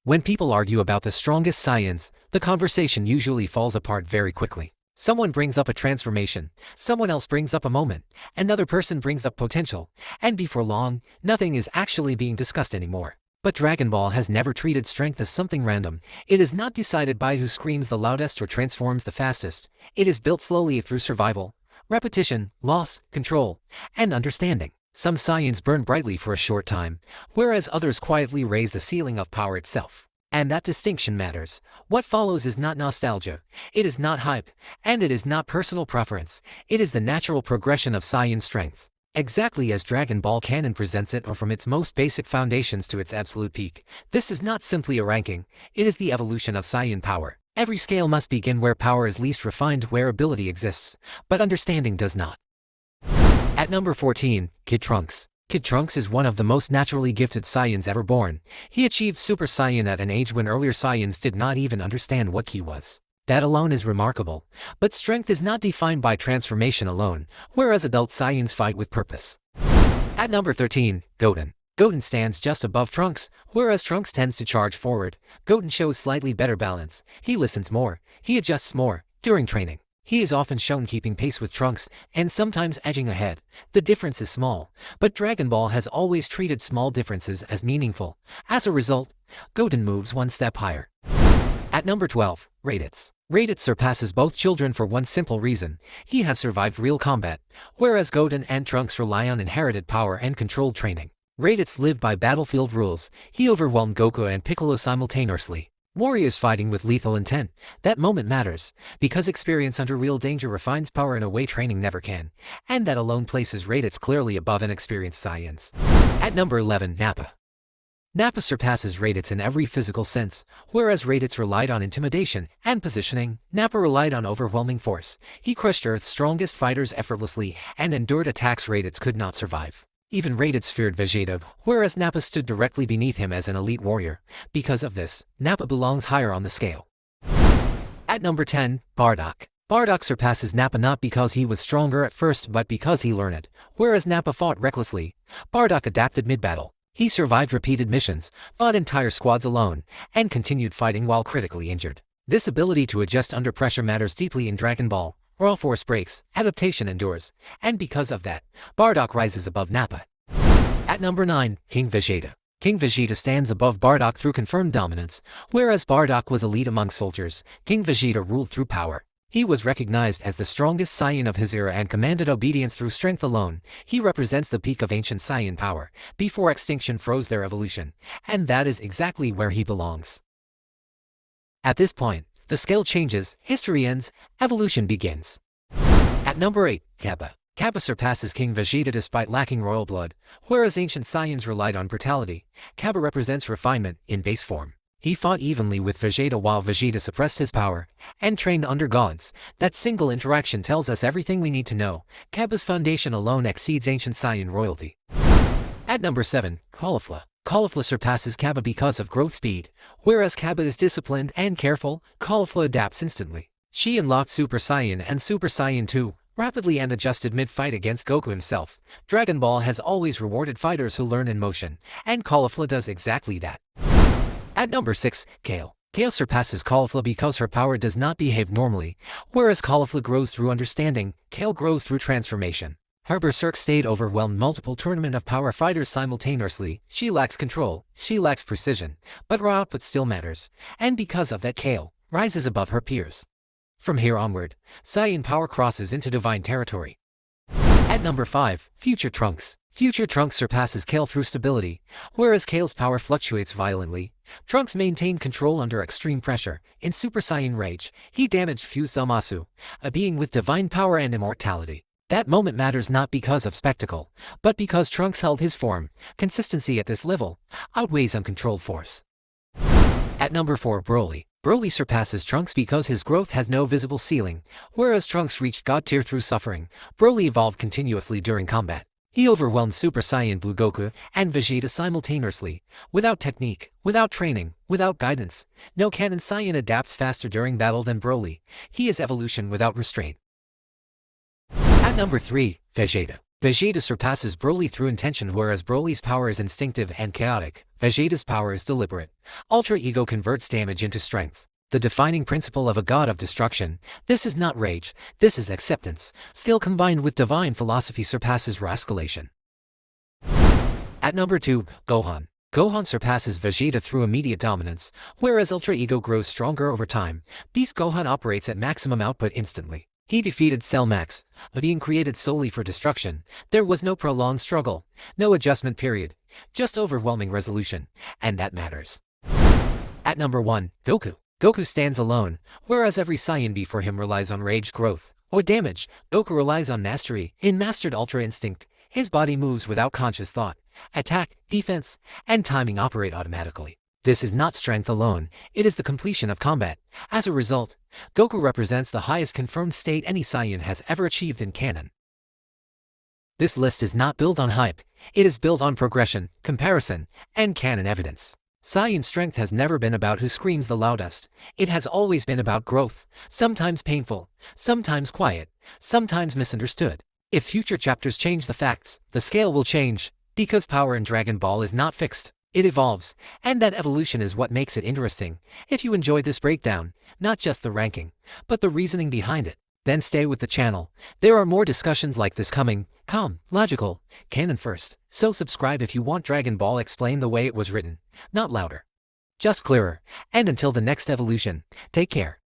When people argue about the strongest Saiyans, the conversation usually falls apart very quickly. Someone brings up a transformation, someone else brings up a moment, another person brings up potential, and before long, nothing is actually being discussed anymore. But Dragon Ball has never treated strength as something random. It is not decided by who screams the loudest or transforms the fastest. It is built slowly through survival, repetition, loss, control, and understanding. Some Saiyans burn brightly for a short time, whereas others quietly raise the ceiling of power itself. And that distinction matters. What follows is not nostalgia, it is not hype, and it is not personal preference. It is the natural progression of Saiyan strength. Exactly as Dragon Ball canon presents it, or from its most basic foundations to its absolute peak. This is not simply a ranking, it is the evolution of Saiyan power. Every scale must begin where power is least refined, where ability exists, but understanding does not. At number 14, Kid Trunks. Kid Trunks is one of the most naturally gifted Saiyans ever born. He achieved Super Saiyan at an age when earlier Saiyans did not even understand what Ki was. That alone is remarkable. But strength is not defined by transformation alone, whereas adult Saiyans fight with purpose. At number 13, Goten. Goten stands just above Trunks, whereas Trunks tends to charge forward. Goten shows slightly better balance. He listens more, he adjusts more, during training. He is often shown keeping pace with Trunks, and sometimes edging ahead. The difference is small, but Dragon Ball has always treated small differences as meaningful. As a result, Goten moves one step higher. At number 12, Raditz. Raditz surpasses both children for one simple reason: he has survived real combat, whereas Goten and Trunks rely on inherited power and controlled training. Raditz lived by battlefield rules. He overwhelmed Goku and Piccolo simultaneously. Warriors fighting with lethal intent. That moment matters, because experience under real danger refines power in a way training never can, and that alone places Raditz clearly above inexperienced Saiyans. At number 11, Nappa. Nappa surpasses Raditz in every physical sense. Whereas Raditz relied on intimidation and positioning, Nappa relied on overwhelming force. He crushed Earth's strongest fighters effortlessly and endured attacks Raditz could not survive. Even Raditz feared Vegeta, whereas Nappa stood directly beneath him as an elite warrior. Because of this, Nappa belongs higher on the scale. At number 10, Bardock. Bardock surpasses Nappa not because he was stronger at first, but because he learned it. Whereas Nappa fought recklessly, Bardock adapted mid-battle. He survived repeated missions, fought entire squads alone, and continued fighting while critically injured. This ability to adjust under pressure matters deeply in Dragon Ball. Raw force breaks, adaptation endures, and because of that, Bardock rises above Nappa. At number 9, King Vegeta. King Vegeta stands above Bardock through confirmed dominance. Whereas Bardock was elite among soldiers, King Vegeta ruled through power. He was recognized as the strongest Saiyan of his era and commanded obedience through strength alone. He represents the peak of ancient Saiyan power, before extinction froze their evolution, and that is exactly where he belongs. At this point, the scale changes, history ends, evolution begins. At number 8, Kappa. Kappa surpasses King Vegeta despite lacking royal blood. Whereas ancient Saiyans relied on brutality, Kappa represents refinement in base form. He fought evenly with Vegeta while Vegeta suppressed his power and trained under gods. That single interaction tells us everything we need to know. Kappa's foundation alone exceeds ancient Saiyan royalty. At number 7, Caulifla. Caulifla surpasses Kappa because of growth speed. Whereas Kappa is disciplined and careful, Caulifla adapts instantly. She unlocked Super Saiyan and Super Saiyan 2 rapidly and adjusted mid-fight against Goku himself. Dragon Ball has always rewarded fighters who learn in motion, and Caulifla does exactly that. At number 6, Kale. Kale surpasses Caulifla because her power does not behave normally. Whereas Caulifla grows through understanding, Kale grows through transformation. Her berserk state overwhelmed multiple tournament of power fighters simultaneously. She lacks control, she lacks precision, but raw output still matters, and because of that Kale rises above her peers. From here onward, Saiyan power crosses into divine territory. At number 5, Future Trunks. Future Trunks surpasses Kale through stability. Whereas Kale's power fluctuates violently, Trunks maintained control under extreme pressure. In Super Saiyan Rage, he damaged Fused Zamasu, a being with divine power and immortality. That moment matters not because of spectacle, but because Trunks held his form. Consistency at this level outweighs uncontrolled force. At number 4, Broly. Broly surpasses Trunks because his growth has no visible ceiling. Whereas Trunks reached God tier through suffering, Broly evolved continuously during combat. He overwhelmed Super Saiyan Blue Goku and Vegeta simultaneously. Without technique, without training, without guidance, no canon Saiyan adapts faster during battle than Broly. He is evolution without restraint. At number 3, Vegeta. Vegeta surpasses Broly through intention, whereas Broly's power is instinctive and chaotic. Vegeta's power is deliberate. Ultra Ego converts damage into strength. The defining principle of a god of destruction. This is not rage, this is acceptance. Skill combined with divine philosophy surpasses rascalation. At number 2, Gohan. Gohan surpasses Vegeta through immediate dominance, whereas Ultra Ego grows stronger over time. Beast Gohan operates at maximum output instantly. He defeated Cell Max, but being created solely for destruction. There was no prolonged struggle, no adjustment period, just overwhelming resolution, and that matters. At number 1, Goku. Goku stands alone, whereas every Saiyan before him relies on rage, growth, or damage. Goku relies on mastery. In mastered Ultra Instinct, his body moves without conscious thought. Attack, defense, and timing operate automatically. This is not strength alone, it is the completion of combat. As a result, Goku represents the highest confirmed state any Saiyan has ever achieved in canon. This list is not built on hype, it is built on progression, comparison, and canon evidence. Saiyan strength has never been about who screams the loudest. It has always been about growth, sometimes painful, sometimes quiet, sometimes misunderstood. If future chapters change the facts, the scale will change, because power in Dragon Ball is not fixed. It evolves, and that evolution is what makes it interesting. If you enjoyed this breakdown, not just the ranking, but the reasoning behind it, then stay with the channel. There are more discussions like this coming. Calm, logical, canon first. So subscribe if you want Dragon Ball explained the way it was written, not louder, just clearer. And until the next evolution, take care.